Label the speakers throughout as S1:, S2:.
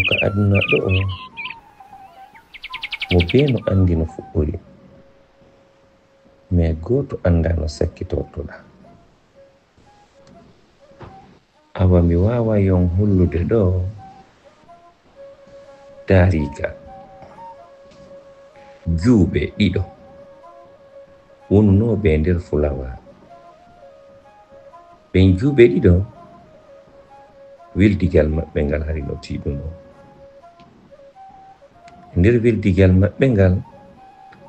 S1: ka aduna ɗo mo beno andi no fuɗɗori mais goto anda no sakkitortoɗa. Awa mi wawa yon hollude ɗo dariga juuɓe ɗiɗo wonnoɓe nder fulawa. ɓen juuɓe ɗiɗo wildigal maɓɓe ngal hari no tiɗuno. nder wildigal maɓɓe ngal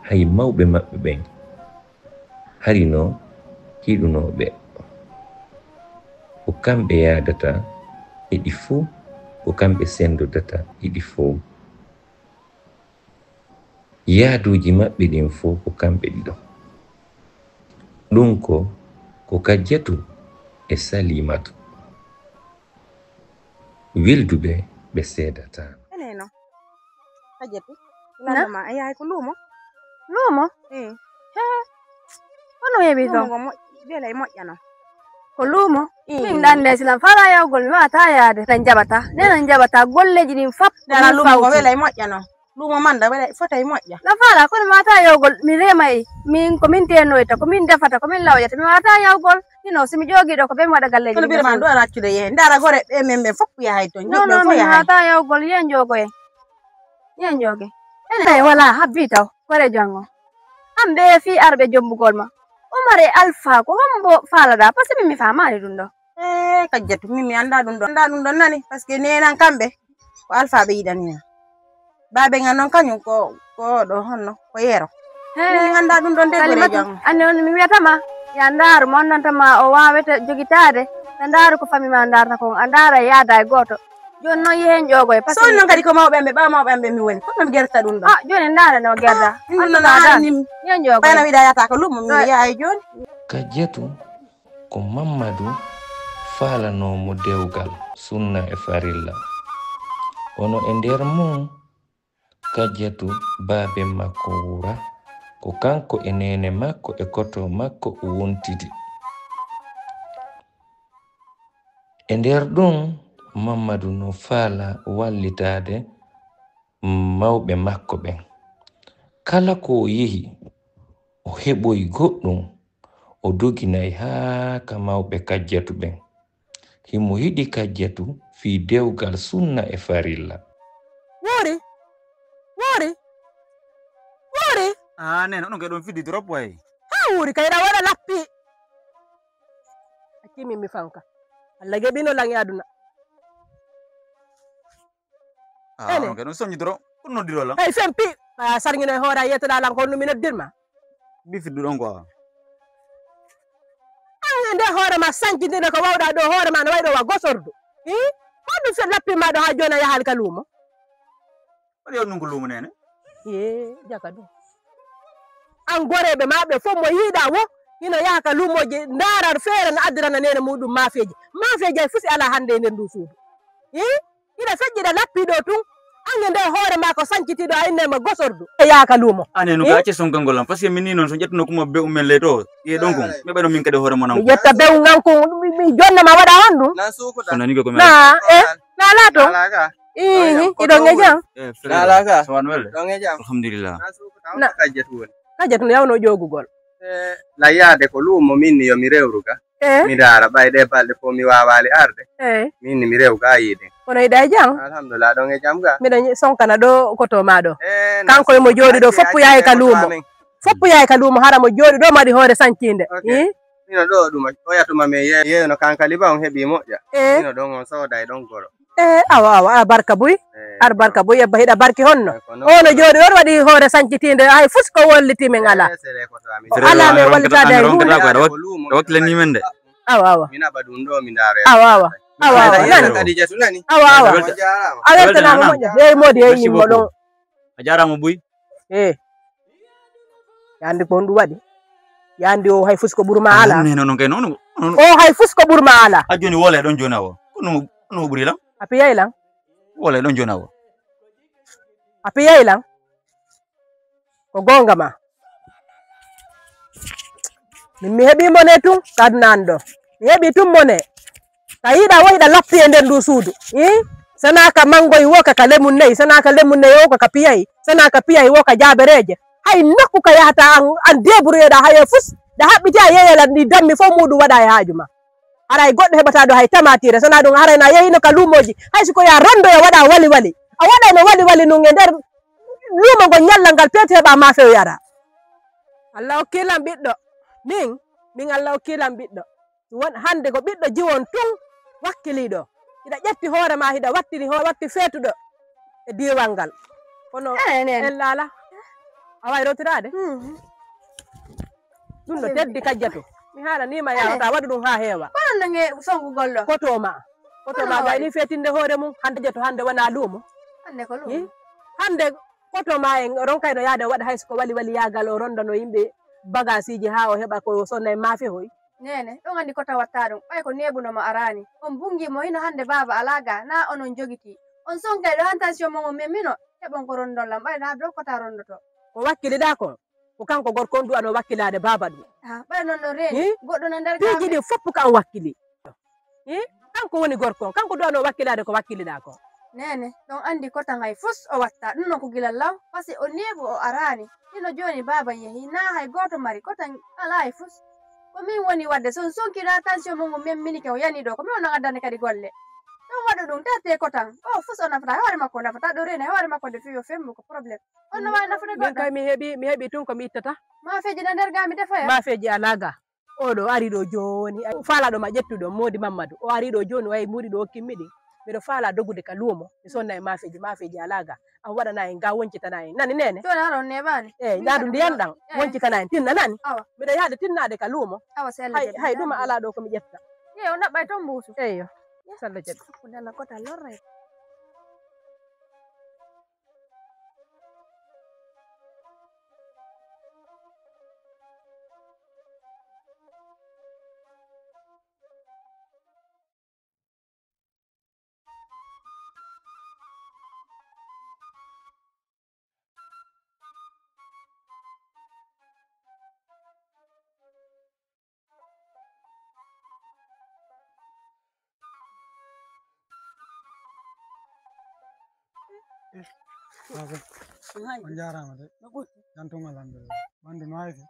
S1: hay mawɓe maɓɓe ɓen hari no hiɗunoɓe. ko kamɓe yadata heɗi fuu, ko kamɓe sendodata heɗi fuu. yaaduji maɓɓe ɗin fuu ko kamɓe ɗiɗo. ɗum ko Kajjatu e Salimatu. wilduɓe ɓe seedata.
S2: Eneno Kajjatu landoma ayahay ko luumo
S3: he hono heɓi kam
S2: luumo belay moƴƴano
S3: ko luumo min ɗande silam fala yawgol mi wawata yaade tan jaɓata nenan jaɓata golleji ɗin fap
S2: dara luumo ko welay moƴƴano luumo manda welay fotay moƴƴa
S3: la fala kono mi wawata yawgol mi remay min komin tenoyta komin defata komin lawyata mi wawata yawgol hino somi jogiɗo ko ɓe mi waɗa galleji
S2: kono ɓiɗa ma ɗo raccude yehe dara gore ɓe men ɓe fop yahay toon
S3: non non mi wawata yawgol yen jogoyen yen joge ene wala habbi taw kore jango hamɓe fi arɓe jombugol ma Umar e Alpha ko hombo falada parce que mi famani ɗum ɗo.
S2: Kajjatu min mi anda ɗum ɗon nani par ce que nenan kamɓe ko Alpha ɓe yiɗanina babe ngan noon kañum ko ɗo honno ko yeero min anda ɗum ɗon de gore jango
S3: ande on mi wiyatama ya ndaaru mo onnantama o wawata jogitade ta ndaaru ko fami ma ndarta kon a ndaara yaada e goto joni noon yehen jogoye
S2: so noon kadi ko mawɓemɓe ɓawa mawɓemɓe mi woni kono mi gerta ɗum ɗon
S3: joni ndaara no gerda yen jogoye
S2: ɓayno wiɗa yata ko lumo mi yahay joni.
S1: Kajjatu ko Mamadou falanomo dewgal sunna e farilla. ono e nder mum Kajjatu baabe makko wura ko kanko e nene makko e koto makko wontidi. e nder ɗum Mamadou no faala wallitade mawɓe makko ɓen. kala ko o yehi o heɓoy goɗɗum o doginay haa ka mawɓe Kajjatu ɓen. himo yiɗi Kajjatu fi dewgal sunna e farilla.
S2: Wori
S4: neno ɗum kay ɗum fiddi trop way.
S2: wuri kay ɗa waɗa lappi akkimi mi fanka Allah geɓino lang aduna
S4: ɗum kay ɗum soñi trop ɗum noddiro lan
S2: ay fempi aya sarguino e hoore a yettoɗa lan ko honno mi noddirma
S4: mbi fiddu ɗon quoi
S2: an nde hoore ma sancitinde ko wawɗa ɗo hoore ma no wayi ɗo wa gosordu hoɗum fe lappima ɗo ha joni a yahal ka luumo
S4: waɗi on ɗum ko luumo nene
S2: jaka ɗum an goreɓe maɓe fof mo yiiɗa wo hino yaha ka luumoji ndarar feere no addirana nene muɗum mafeji ay fusi ala hande e nder ndu suudu ina feƴƴiɗa lappiɗo tun ange nde hoore ma ko sancitiɗo a innema gosordu e yaha ka luumo
S4: no ka acce son kangol par ce que min ni noon so ƴettuno kuma be umen ley to ye ɗon kon mi ɓeɗo min kadi hoore mon
S2: mi ƴetta bew ngan ko mi jonnama waɗa on ɗum
S4: nani ko
S2: na ala to iɗon e jam
S4: nalaka sowan welde alhamdulillah
S2: Kajjatu no yawno jogugol
S5: la yaade ko luumo min yo mi rewru ga mi daara ɓayde balɗe fof mi wawali arde min mi rew ga yiide
S2: kono yiɗa e jam
S5: alhamdulillah ɗon e jam ga
S2: miɗo sonkana ɗo koto ma ɗo kanko emo jooɗi ɗo foppu yahay ka luumo hara mo jooɗi ɗo maɗi hoore sancinde
S5: mino ɗo ɗum oyatuma mi yeeyno kankali ba on heeɓi moƴƴa mino ɗon on sooda e ɗon goro
S2: awa barka buy ar barka buy ebba hiɗa barki honno ono jooɗi ɗon waɗi hoore sancitinde hay fus ko wolliti min ala min wallitade hay hunde
S4: wakkilani men de
S2: awa
S5: mi naɓa ɗum ɗo mi ndaare
S2: awa
S5: nani
S2: a weltanama moƴƴa yeyi modi yeyi yimmo ɗon
S4: a jarama buy
S2: yandi ko on ɗum waɗi yandi o hay fus ko ɓurma ala
S4: non kay noon
S2: o hay fus ko ɓurma ala
S4: a joni wole ɗon joni awo kono ɓuuri lan
S2: a piyay lan
S4: wole ɗon joni awo
S2: a piyay lan ko gonga ma min mi heɓi mone tun kadnan ɗo mi heɓi tun mone ka yiɗa woyiɗa lappi e nder ndu suudu sana ka mangoy wo ka lemun nei sana ka lemun nei wo ka piyai sana ka piyai wo ka jabereje hay nokku ka yahata an deburu da hayo fus da habbiti ayela ni dammi fo mudu wada ya hajuma aray goddo hebata do hay tamatire sana dum harayna yeyino ka lumoji hay siko ya rando ya wada wali wali a wada no wali wali no nder lumo go nyalla ngal pete heba ma few yara Allah okkilam biddo min Allah okkilam biddo won hande ko biddo jiwon tun wakkilido ida ƴetti hoore ma hida wattini watti feetudo e diwal ngal kono ellala a way rotirade ɗum ɗo teddi kajjato mi haala nima yawata waɗu ɗum ha heewa
S3: kono nange songu gollo
S2: kotoma gayni fetinde hoore mum hande jeto hande wona luumo
S3: hande ko luumo
S2: hande kotoma en ronkayno yaade waɗa hayso ko wali wali yagal o rondano yimɓe bagasiji ha o heɓa ko sonna e maafe hoy
S3: nene ɗon andi kota watta ɗum ɓay ko nebunoma arani on bungimo hino hande baba alaga na onon jogiti on sonkay ɗo hantation mo men mino heɓon ko rondollam ɓay na dow kota rondoto
S2: ko wakkiliɗa ko kanko gorko on du'ano wakkilade baba ɗum
S3: ɓay non ɗo reeni goɗɗo no nder
S2: piiji ɗi fopp kan wakkili kanko woni gorko on kanko du'ano wakkilade ko wakkiliɗa ko
S3: nene ɗon andi kota ngay fus o watta ɗum non ko gila law par ce que o nebu o arani hino joni baba yehi na hay goto mari kota ala e fus ko min woni wadde son sonkira tension mo men minike o yani ɗo ko min onon addane kadi golle ɗon waɗa ɗum tete ko tan o fus o nafata hoore makko nafata ɗo reni hoore makko nde fiyo femmu ko probléme on no wawi nafude
S2: min kay mi heeɓi tun komi ittata
S3: mafeji na nder ga mi defoya
S2: mafeji alaga oɗo ari ɗo joni faalaɗo ma ƴettuɗo Modi Mamadou o ari ɗo joni wayi muɗi ɗo hokkinmi ɗi miɗo faala dogude ka luumo mi sonna e mafeji alaga an waɗana en ga woncitana en nani nene
S3: joni hara on neɓani
S2: jaadu ndiyan ɗan woncitana en tinna nani miɗo yaade tinnade ka luumo
S3: awa
S2: hay ɗuma ala ɗo komi ƴetta
S3: ye o naɓɓay toon mbuusu
S2: eyo sallah jaɓi
S3: hakkude kota lorre
S6: on jarama de jantum alhamdulillah bandu no hayfi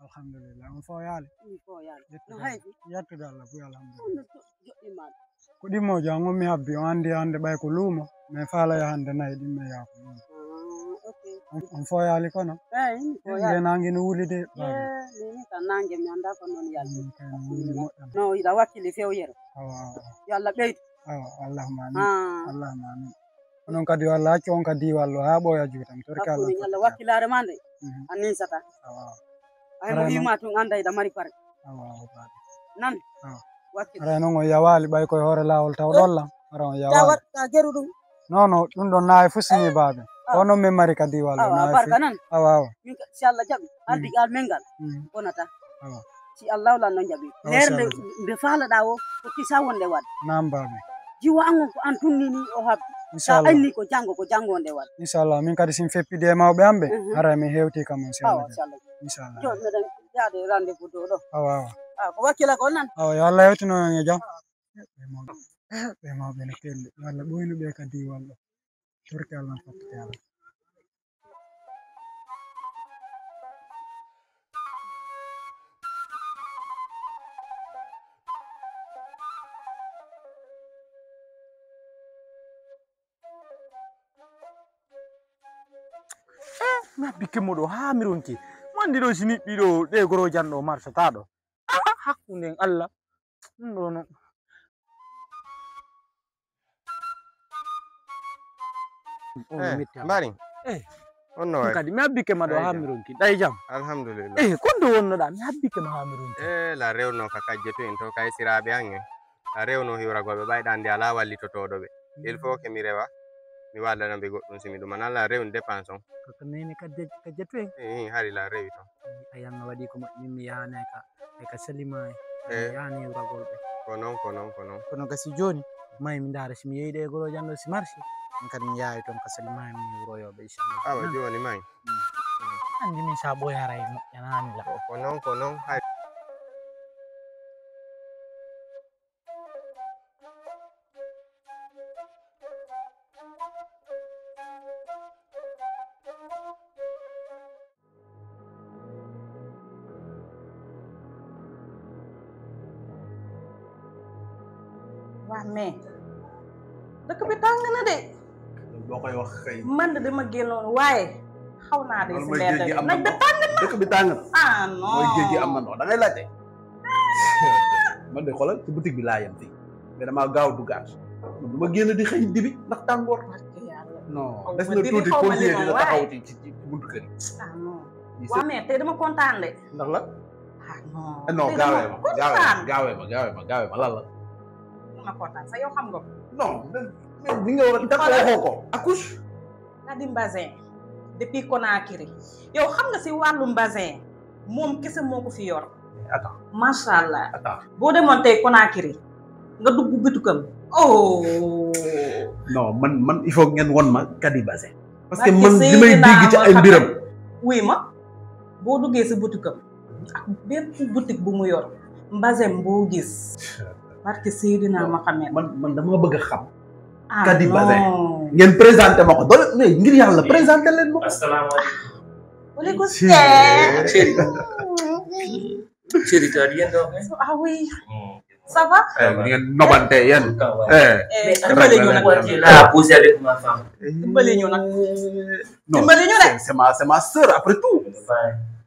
S6: alhamdulillah on fo yaali yettude Allah buy alhamdulillah ko ɗimmojo an ummi habbi on andi hande ɓay ko luumo mais faala yahande nayi ɗimme yaako on fo yaali kono nde nangue no wuuli de
S7: nangue mi anda ko noon yalti
S6: kayno wuuli moƴƴan
S7: no yiɗa wakkili fewyere
S6: awa
S7: yo Allah ɓeydu
S6: awa allahumma amin allahumma amin onon kadi walla accu on kadi wallo ha ɓooya juutam torki Allah
S7: Allah wakkilare ma nde a ninsata ay mo wima tun anda yiɗa mari pare nan
S6: ara noon on yawali ɓay koye hoore lawol taw ɗollam ara on yawali
S7: geru ɗum
S6: non non ɗum ɗon naawi fusini baaɓe ko noon min mari kadi wallo
S7: barka nan
S6: awa awa
S7: si Allah jaɓi ardi gal men ngal bonata si Allah wala noon jaɓi nder nde faalaɗa o ko kisa wonde waɗ
S6: nam baaɓe
S7: jiwa an on ko an tunnini o habbi sa anni ko jango nde waɗ
S6: inchallah min kadi sin feppide e mawɓe amɓe ara min hewti kam inchallah inchallah
S7: joni meɗen yaade rendez-vous dow ɗo
S6: awa awa
S7: ko wakkila ko nan
S6: awa yo Allah hewtinoon e jaam ɓe mawɓe no kelli yo Allah ɓoynu ɓe kadi wallo torki Allah fattete Allah
S8: mi habbike mo ɗo ha mi ronki mo andi ɗo si niɗɗi ɗo ɗe goro janɗo marsata ɗo hakkude Allah ɗum ɗo no
S5: mbari on no
S8: kadi mi habbike ma ɗo ha mi ronki ɗay jam
S5: alhamdulillah
S8: konde wonnoɗa mi habbike ma ha mi ronki
S5: la rewno ka kajjeto en to kay siraɓe an en la rewno hiwragoɓe ɓayɗa nde ala wallitotoɗo ɓe il faut que mi rewa mi wallana ɓe goɗɗum simi ɗum an la rewni dépense on
S8: koko nene kajjeto en
S5: hari la rewi ton
S8: a yanga waɗi ko moƴƴi mi yahana ka salima yahani hiwragol ɓe
S5: ko noon
S8: kono gasi joni mayi mi ndaara simi yeyi ɗe goro janɗo si marché min kadi mi yaawi toon ka salima mi hiwroyoɓe inchallah
S5: awa joni mayi
S8: andi min sa ɓoyara e moƴƴanani la
S5: ko noon hay
S7: waa mais dëkk bi tàng na de
S9: boo koy wax kay
S7: man de dama génnoon waaye xaw naa de si mbedd bi nag bi tàng na
S9: dëkk bi tàng na
S7: ah non
S9: mooy géej gi am na ndox da ngay laajte man de xoolal ci boutique bi laa yem fii mais damaa gaaw duggaat man du ma génn di xëy dibi ndax tàngoor non des na tuuti pompier dina taxaw ci buntu kër yi
S7: ah non waa mais tey dama kontaan de
S9: ndax la
S7: ah non
S9: non gaawee ma lan la
S7: ma kontaan sa yow xam nga ko
S9: non bi nga war a tax waxoo ko accouche
S7: Khadim Bazin depuis Conakry yow xam nga si wàllum Bazin moom kese moo ko fi yor
S9: attends
S7: macha allah
S9: attends
S7: boo demoon tey Conakry nga dugg bitukam oh
S9: non man il faut ngeen won ma Khadim Bazin parce que man li may dégg ci ay mbiram
S7: wuy ma boo duggee si bitukam ak bépp boutique bu mu yor Bazin boo gis parce que Seydina Mohamed
S9: man dama bëgg a xam Khadim Bazin ngeen présenté ma ko doole mais ngir yàlla présenté leen ma ko
S7: asalaamaaleykum waaleykum
S1: chéri tu as rien donc
S7: ah oui ça va
S9: ngeen nobante yéen
S7: dimbali ñu nag
S1: la poser avec ma femme
S7: dimbali ñu nag
S9: non
S7: dimbali ñu rek
S9: c'est ma sœur après tout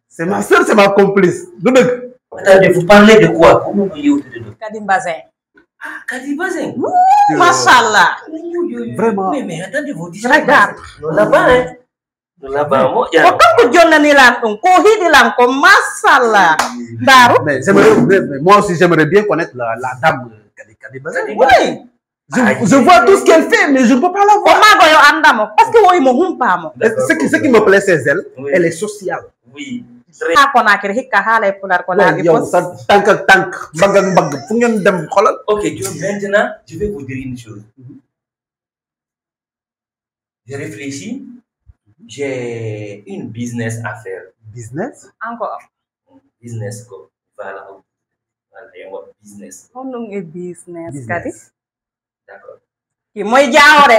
S9: c'est ma sœur c'est ma complice du dëgg
S1: attendez vous parlez de quoi comment vous y de
S7: Khadim Bazin
S1: Khadim Bazin
S7: machallah
S9: vraiment
S1: mais attendez vous dites
S7: regarde
S1: là-bas hein là-bas mo
S7: ko kanko jonnani lan ɗum ko hiiɗi lan ko machallah ndaru
S9: mais moi aussi j'aimerais bien connaître la dame Khadim Bazin
S7: oui
S9: je vois tout ce qu'elle fait mais je ne peux pas la voir
S7: ko mago yo andamo parce que woyimo humpamo
S9: ce qui me plaît c'est elle elle est sociale
S1: oui
S7: ha Conakry hikka haalay pular ko laaɓi
S9: yow sa tànk ak tànk mbagg ak mbagg fu ngeen dem xoolal
S1: ok maintenant je vais vous dire une chose je réfléchis j'ai une business à faire
S9: business
S7: encore
S1: business ko voilà voilà business
S7: honɗum e business kadi
S1: d'accord
S7: ki moy jaawo de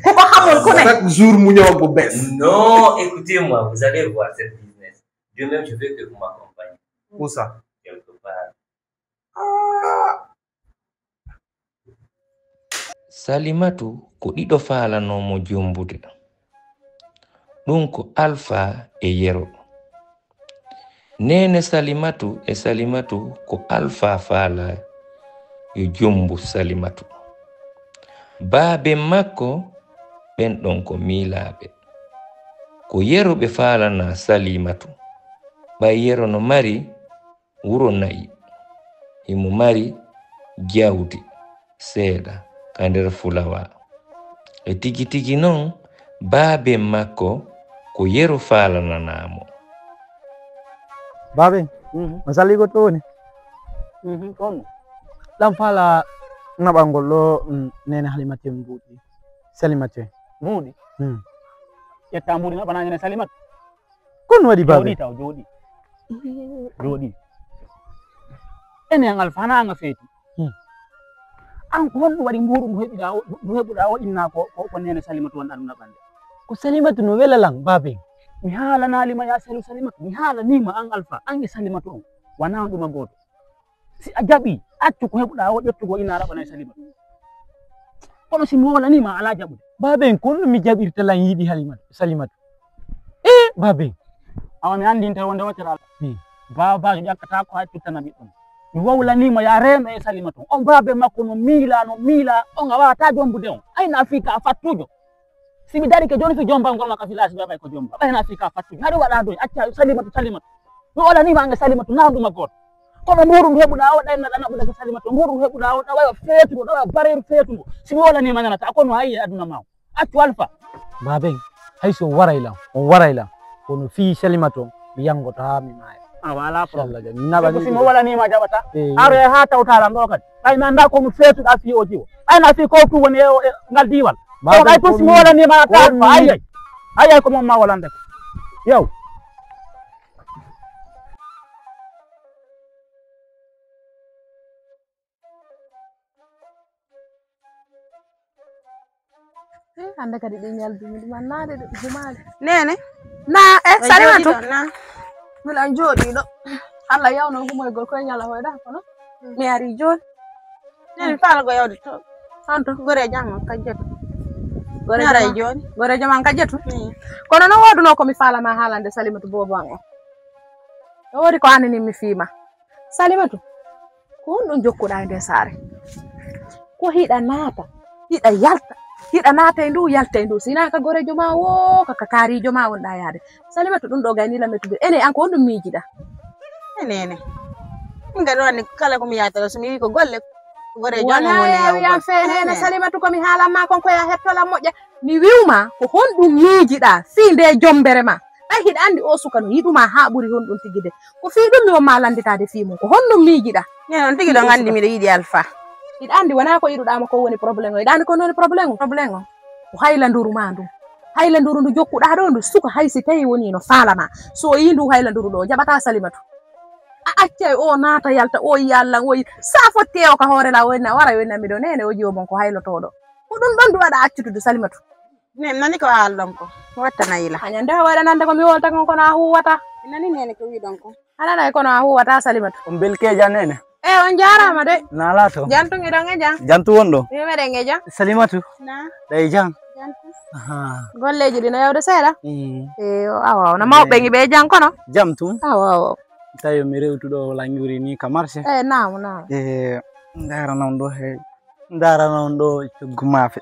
S7: ko ko xamul ku ne
S9: chaque jour mu ñëw ak bu bees
S1: non écoutez-moi vous allez voir cette business de même je veux que vous m'accompagnez
S9: où ça
S1: quelque part
S10: Salimatu ko ɗiɗo falanomo jombude ɗum ko Alpha e Yero. Nene Salimatu e Salimatu ko Alpha faala yo jombu Salimatu. Baabe makko ɓen ɗon ko miilaaɓe. Ko Yero ɓe faalana Salimatu. Ɓay Yero no mari wuro nayi. Himo mari jawdi seeɗa ka nder Fulawa. E tigi tigi noon baabe makko ko Yero faalananamo.
S8: Babe, masali ko to ne.
S7: on
S8: Lam fala nabangol lo nene Halimatu mbuɗi. Salimatu.
S11: Mbuɗi. Ƴetta mbuɗi naɓana nene Salimatu.
S8: Kon waɗi babe.
S11: Jooɗi taw jooɗi. Jooɗi. Enen Alpha nga feeti. An ko honɗum waɗi mbuɗu ndu heɓuɗa o inna ko nene Salimatu wonɗa ɗum naɓande.
S8: Ko Salimatu no welalan babe.
S11: Mi haalanalima ya Salimatu mi haalanima an Alpha an e Salimatu on wana ɗuma goto si a jaɓi accu ko heɓuɗa o ƴettugo ina raɓana e Salimatu kono si mi wolanima ala jaɓude
S8: babe ko ɗum mi jaɓirta lan yiɗi Salimatu babe
S11: awa mi andi taw wonde waccata babajo ƴakkata ko hay tuttana ɓiɗɗon mi wowlanima ya reno e Salimatu on babe makko no miila on a wawata jombude on ayna fika a fattujo si mi dari ke joni fi jombal ngol makka filasi ɓe ko jomba ɓayna fika fattujo haɗo waɗa doy acca Salimatu mi wolanima ange Salimatu nawɗuma goto kono mburu ndu heɓuɗa o ɗannaɗa naɓuɗa ko Salimatu mburu ndu heɓuɗa o ɗawayo feetugo ɗawayo bareru feetugo si mi wolanima nanata kono hayyi aduna ma o accu Alpha
S8: babe hayso on waraylam kono fi Salimatu mi yangoto ha mi maaya
S11: wala probléme
S8: naɓa
S11: si mi wolanima jaɓata are ha tawtaram ɗo kadi ɓay mi anda komo feetuɗa fi o jiwo ɓayna fi ko tu woni ngal diwal ay to si mi wolanima ta ayay ko moom ma wolande ko yow
S3: hande kadi ɗi ñaldumi ɗum annade ɗe jumaade
S12: nene na Salimatu
S3: miɗan jooɗiɗo Allah yawno humoygol koye ñala hoyɗa kono mi ari joni
S12: Nene fala go yawde to. Santo gore jang kajetu. Gore jara joni. Gore jam kajetu. Kono no woduno ko mi fala ma halande Salimatu bobango. O wori ko anani mi fima. Salimatu. Ko on jokkuda nder sare. Ko hida nata, hida yalta. Hida nata ndu yalta ndu sina ka gore joma wo ka kari joma wonda yaade. Salimatu dum do gayni la metude. Ene an ko on dum mijida. Enene. Ngado wani kala ko mi yata so mi ko golle gore jona woni ya fene Salimatu ko mi hala ma kon ko ya hettola mojja mi wiwma ko hondum mijida finde jombere ma ay hida andi o suka no yiduma ha buri hondum tigide ko fi dum mi o malanditaade fi mum ko hondum mijida ne on tigi do ngandi mi do yidi alfa hida andi wana ko yiduda ma ko woni problème o hida andi ko non problème o ko haylanduru ma ndu haylanduru ndu jokkuda do ndu suka haysi tayi woni no falama so yindu haylanduru do jabata Salimatu acce o nata yalta o yalla o safo tew ka hore la wonna wara wonna mi do nene o jomon ko haylo todo ko dum don du wada accutude Salimatu nem nani ko haldon ko watta nayila anyande wada nande ko mi wolta ko na huwata nani nene ko wi don ko anana ko na huwata Salimatu
S11: on belkeja nene
S12: on jarama de
S11: nala to
S12: jantu ngi donge jang
S11: jantu wondo
S12: mi mede nge jang
S11: Salimatu
S12: na
S11: day jang
S12: jantu
S11: aha
S12: golleji dina yawde seeda awa na mawbe ngi be jang kono
S11: jamtu
S12: awa
S11: tayo mi rewtudo languri ni ka marché
S12: naam
S11: ndara non do gumafe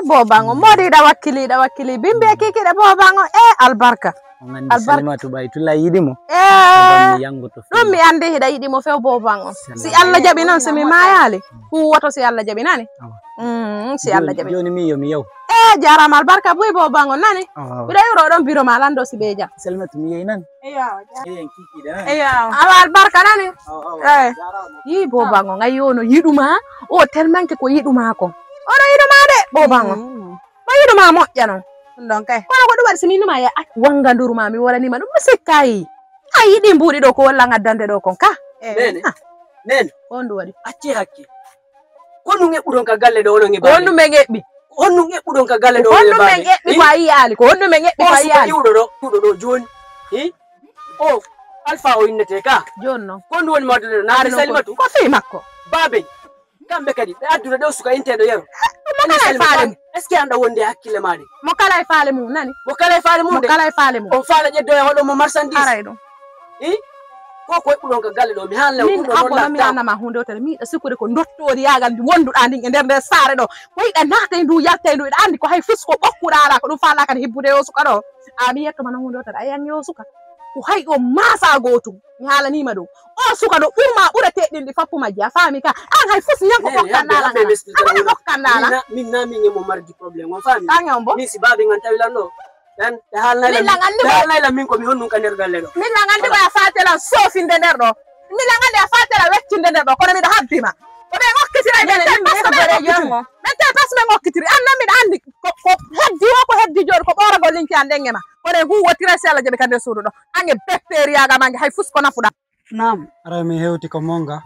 S12: bobango modi da wakkili bimbe kiki da bobango albarka
S11: Salimatu baytula yidimo yangoto
S12: dum mi ande hida yidimo fe bobango si Allah jabi non se mi mayali fu wato si Allah jabi nani si Allah jabi
S11: joni mi yow
S12: jarama albarka buy bobango nani bida yoro don biro malando si beja
S11: Salimatu mi nan
S12: albarka nani yi bobango ngayono yiduma o tellement ko yiduma ko ono yiduma de bobango ba yiduma mo jano don kay kono ko dum simi numa ya wanga nduruma mi wala ni ma dum sekkai ay di mburi do ko wala ngaddande do kon ka
S13: nene
S12: on do wadi
S13: acci hakki konu ngebudon ka galle do wono ngeba
S12: konu me ngebbi
S13: honnu ngebudon ka galle do
S12: honnu me ngebbi ko ayi ali ko honnu me ngebbi ko ayi ali
S13: kudo do joni o alfa o innete ka
S12: jonno
S13: konu woni modde na Salimatu
S12: ko fi makko
S13: babe kambe kadi be addude do suka inte do yero est-ce que anda wonde hakkile maade
S12: mo kala e faale mum nani
S13: mo kala e faale mum de
S12: mo kala e faale mum
S13: on faala jeddo e hodo mo marchandise
S12: aray do
S13: ko budon ka galle do mi haala
S12: min abbo mi anama hunde hotel mi da sikude ko dottori yagal di wonduda ndi e nder saare do ko ida naata ndu yatta ndu ida andi ko hay fusko bokkuda ala ko dum faala kan hibbude o suka do ami yetto man hunde hotel ayan yo suka ko hay o masa gotum mi haala ni ma do o suka do urma urete dindi fappu majji a faami ka an hay fus nyanko bokkandala an bokkandala
S13: min na min mo mardi problème on faami
S12: an bo
S13: mi si babe ngan tawilano dan halna la min ko mi honnun ka nder galle do
S12: min la ngandi ba fatela sofinde nder do min la ngandi a fatela weccinde nder do kono mi da habbima ko be ngokkitira be men pas me ngokkitiri an mi da andi ko heddi jor ko bora go linki an dengema ko de huwa tira sala jabe kande suudu do ange bacteria ga mangi hay fus ko nafuda
S6: nam ara mi hewti ko monga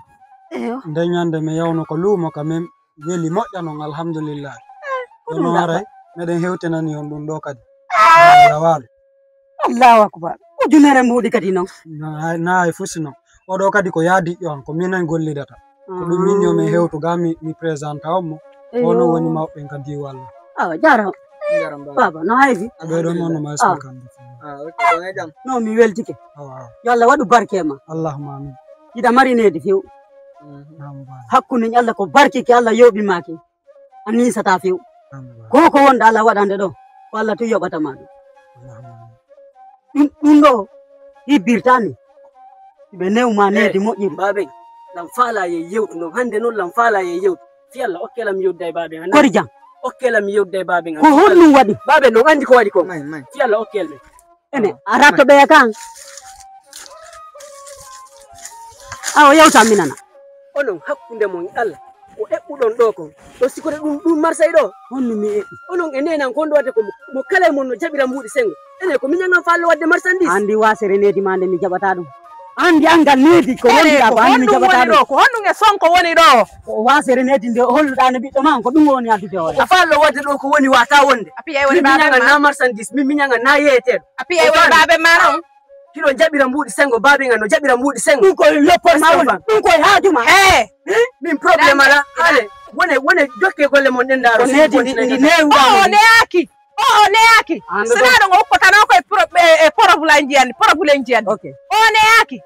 S6: nde nyande mi yawno ko lumo ka mem weli moƴƴa non alhamdulillah no aray meden hewtinani on dum do kadi wal
S13: Allahu akbar ko junere modi kadi non
S6: na ay fusino o do kadi ko yaadi yon ko minan gollidata ko dum min yo mi hewtu gami mi présente awmo wono woni mawbe kadi walla
S13: jaram baba no haydi
S6: abe do mon ma ska kan
S13: no mi weltike yalla wadu barke ma
S6: allahumma amin
S13: ida marinede few hakkunde Allah ko barke ki Allah yobi maki ani sata few ko wonda Allah wadande do walla to yobata ma dum do ibirtani be newma nedi moƴƴi babe lam faala ye yewtu no hande non lam faala ye yewtu fi Allah okkelam yewde babe kori jam okkelam yewde babe ko hollum wadi babe no andi ko wadi ko fi Allah okkelme ene arato be kan aw yewta minana onon hakkunde mon Allah o ebbudon do ko do sikore dum marsay do honno mi ebbi onon e nenan ko ndowate ko mo kala mon no jabira mbudi sengo ene ko minyanga fallo wadde marchandise andi wasere nedi mande mi jabata dum andi angal nedi ko woni da ba mi jabata dum
S12: ko honno nge sonko woni do
S13: ko wasere nedi de holluda ne biddo man ko dum woni adude wala fallo wadde do ko woni wata wonde
S12: api ay woni babe
S13: na marchandise mi minyanga na yete
S12: api ay woni babe maron
S13: kilo jabira mbudi sengo babe ngano jabira mbudi sengo ko loppor ma woni ko haajuma min problem ala wone jokke golle mon den daro
S2: ne yaki ne yaki sinaɗo ngo hukkotano koye probule jiyandi okay ne yaki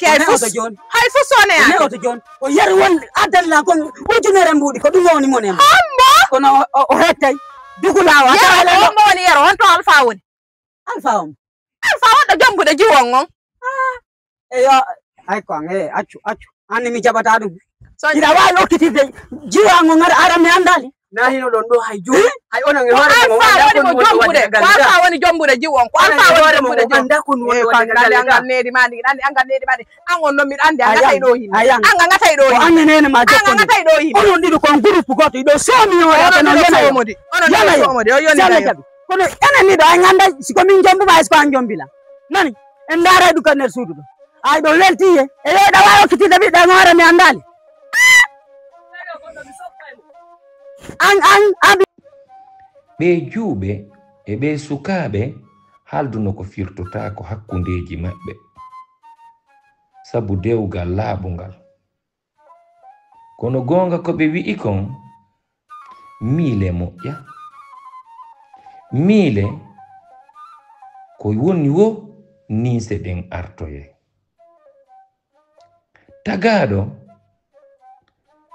S2: hay fus o ne yaki
S13: oto joni o yari won adalla kon ujunere mbuɗi ko ɗum woni monen
S2: ammo
S13: kono o hettay dugulawa
S2: ommo woni yero won to alpha woni
S13: alpha
S2: wonɗo jombuɗo jiwon on
S13: eyo ay ko an accu anni mi jaɓata ɗum ina wawi okkitirde jiwango ngara ara mi andali na hino ɗon ɗo hay joni hay onon e hoore
S2: alpha woni jombuɗo jiwon ko alpha woni jombuɗo jiwon angal needi madi an on noon miɗa andi a gatay ɗo himɓe an gatay ɗo himɓe
S13: anne nene ma
S2: an gatay ɗo himɓe
S13: onon ɗiɗo kon groupe goto ɗo somi kono enen ni ɗo ay ganda siko min jombuma est ce que an jombila nani en daara ɗu kan nder suudu ɗo ay ɗo weltiye e weɗa wawi okkitirde ɓiɗɗa hoore mi andali
S10: ɓe juuɓe e ɓe sukaaɓe halduno ko firtota ko hakkundeji maɓɓe sabu dewgal laaɓungal kono gonga ko ɓe wi'i kon miile moƴƴa miile ko woni wo niise ɗen artoye tagaɗo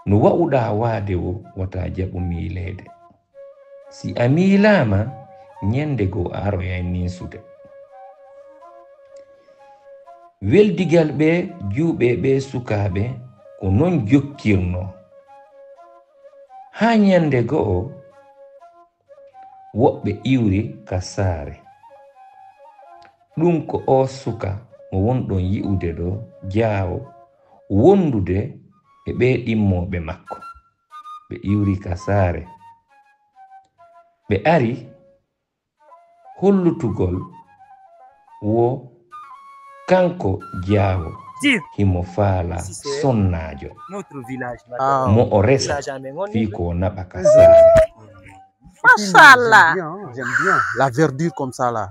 S10: no wa'uɗa waade wo wata jaɓu miileede si a miilama ñande go aroya niisude weldigal ɓe juuɓe ɓe sukaaɓe ko non jokkirno ha ñande go'o woɓɓe iwri ka saare ɗum ko o suka mo wonɗon yi'ude ɗo jaawo wondude e ɓe ɗimmoɓe makko ɓe iwri ka saare ɓe ari hollutugol wo kanko jaawo himo faala sonnajo mo o resa fi ko naɓa ka saare.
S2: Machallah.
S9: J'aime bien la verdure comme ça là.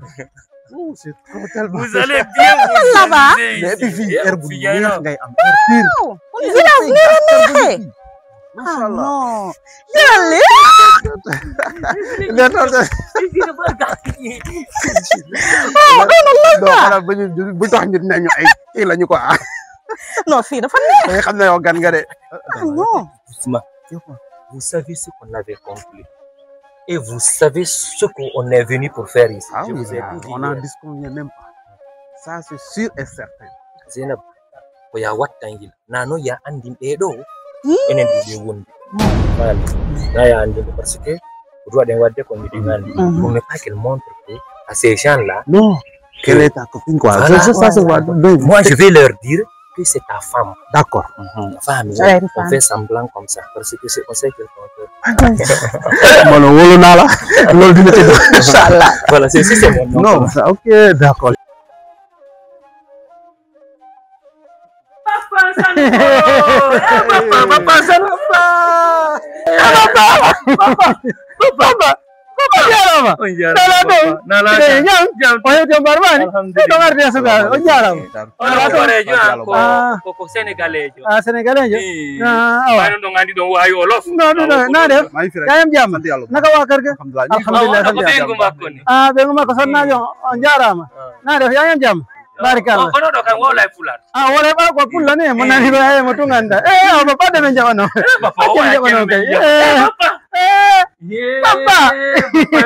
S9: Oh, c'est trop tellement.
S14: Vous allez bien vous
S2: là-bas.
S9: Mais puis fii air bu neex ngay am air pur. Machallah. Non.
S2: Yàlla.
S9: Xanaa bu tax nit nañu ay kii lañu ko
S2: non fii dafa neex.
S9: da nga xam ne yow gan nga de.
S2: Non.
S14: Vous savez ce qu'on avait conclu. Et vous savez ce qu'on est venu pour faire ici.
S9: Ah oui, on n'en disconvient même pas. Ça, c'est sûr et certain.
S14: Zainab, ko ya wattangil. Nano ya andim ɗeɗo. Enen ɗiɗi wondi. Voilà. Là, ya andim parce que vous doit wadde ko miɗi ngandi. Pour ne pas qu'elle montre que à ces gens-là.
S9: Non. Quelle est ta copine quoi?
S14: Voilà. Ça, c'est moi, je vais leur dire que c'est ta femme.
S9: D'accord.
S14: Ta femme, on fait semblant comme ça. Parce que c'est on sait que
S9: Mano wolo nala lol dina ci inshallah.
S14: Voilà, c'est mon nom.
S9: Non, ça OK, d'accord.
S14: Papa
S11: Barikallah.
S14: Kono do kan wala fular.
S11: Wala ba ko pulla ne mo nani ba mo tunganda. Bapa de men jawano.
S14: Bapa wa
S11: Papa.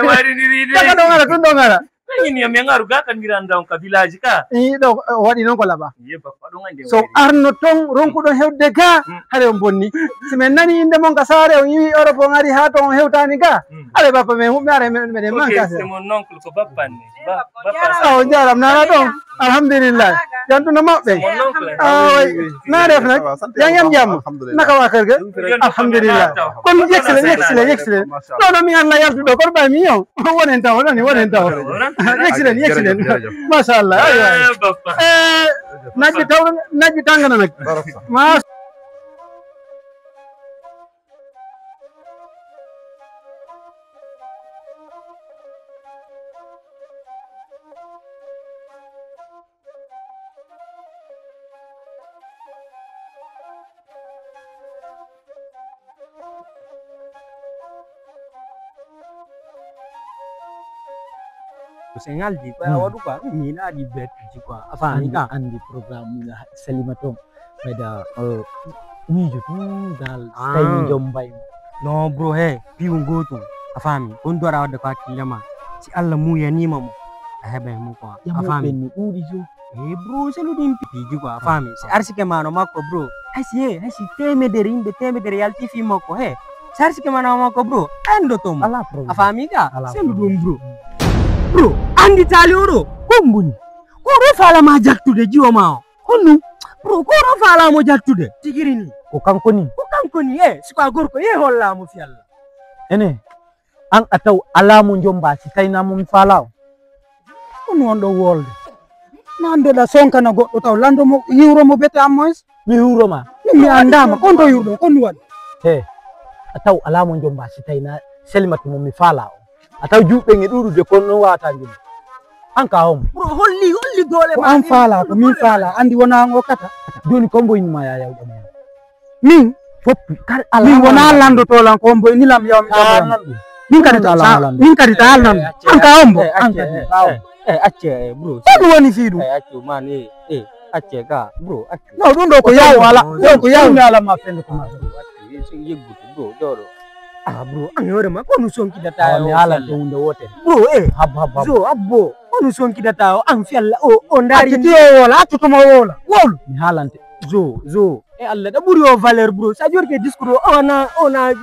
S14: Mari ni ni.
S11: Taka dongara tundongara.
S14: Ini yang ngaru ga kan miranda on ka village ka.
S11: Do wadi non ko laba.
S14: Ye bapa do ngande.
S11: So arno ton ronku do hewde ga hare on bonni. Simen nani inde mon ka sare on yi Europe ngari ha ton hewtani ga. Ale bapa men humare men man ka.
S14: C'est mon oncle ko bapa ni.
S11: Oh jaram nana don. Alhamdulillah. Jantu nama be. Na def nak. Yang jam. Naka wa kër ga. Alhamdulillah. Kon yexile. No mi Allah yaltu do ko bay mi yow. Wonen taw ni wonen taw. Excellent. Mashallah. Naji tangana nak. Mas Sengaldi ko wadu kwa mina di bet kwa afani ka
S15: andi program na Salimato pada wijo tu dal stay ni jombay
S11: no bro he piun goto afami on dora wadda kwa kiyama si Allah mu ya nima mo ahebe mu kwa afami
S15: ni udi jo
S11: bro selu dim piji kwa afami si arsike mano makko bro hasi teme dere yalti fi mako he sarsi ke mano mako bro ando tom afami ka selu dum bro andi tali oro kombuni ko do fala ma jattude jiwo ma honnu bro ko do fala mo jattude tigirini
S15: ko kankoni
S11: siko gorko holla mo fi Allah
S15: ene an ataw alamu jomba si tayna mo mi falaaw on wondo wolde nande da sonka na goddo taw lando mo yuro mo bete amois mi yuro ma mi andama kon do yuro kon wad ataw alamu jomba si tayna Salimatu mo mi falaaw ataw jubbe ngi durude kon no wata ngin an ka hom
S11: bro holli dole
S15: ma an fala ko min fala andi wona ngo kata joni kombo ni ma ya yaw min foppi kar ala min wona lando to lan kombo ni lam yaw min kadi ta alnan an ka hom
S11: acce bro
S15: ko woni fiidu
S11: acce man acce ka bro acce
S15: no dum do ko yaw wala ko yaw mi ala ma fende ko ma
S11: yeggutu bro doro bro an yore ma ko nu sonki data
S15: mi ala to hunde wote
S11: bro
S15: hab
S11: zo abbo onu sonki data an fi Allah o ndari
S15: ti wola to ma wola wol
S11: mi halante zo Allah da buri o valeur bro sa jorke discours ona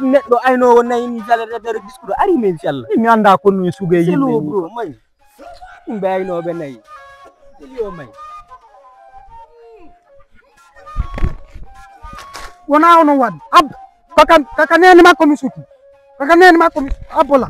S11: neddo ayno wonay ni valeur da discours ari men fi Allah
S15: mi anda ko nu suge yimbe
S11: bro may imbe ayno be nay yo may
S15: wona ono wad ab kaka neni makko mi suki abola